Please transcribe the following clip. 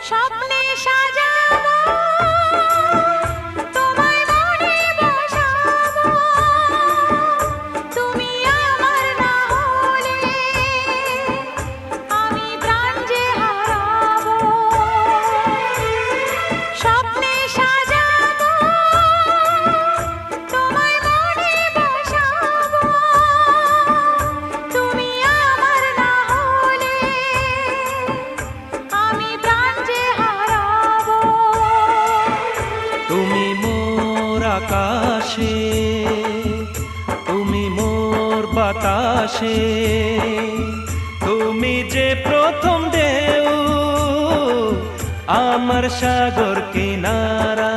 স্বপ্নে সাজাবো তোমায় মনে বসাবো, তুমি আমার না হলে আমি প্রাণ যে হারাবো। স্বপ্নে সাজাবো তোমায় মনে বসাবো, তুমি আমার না হলে আমি প্রাণ যে হারাবো। তুমি মোর আকাশে, তুমি মোর বাতাসে, তুমি যে প্রথম ঢেউ আমার সাগর কিনারা।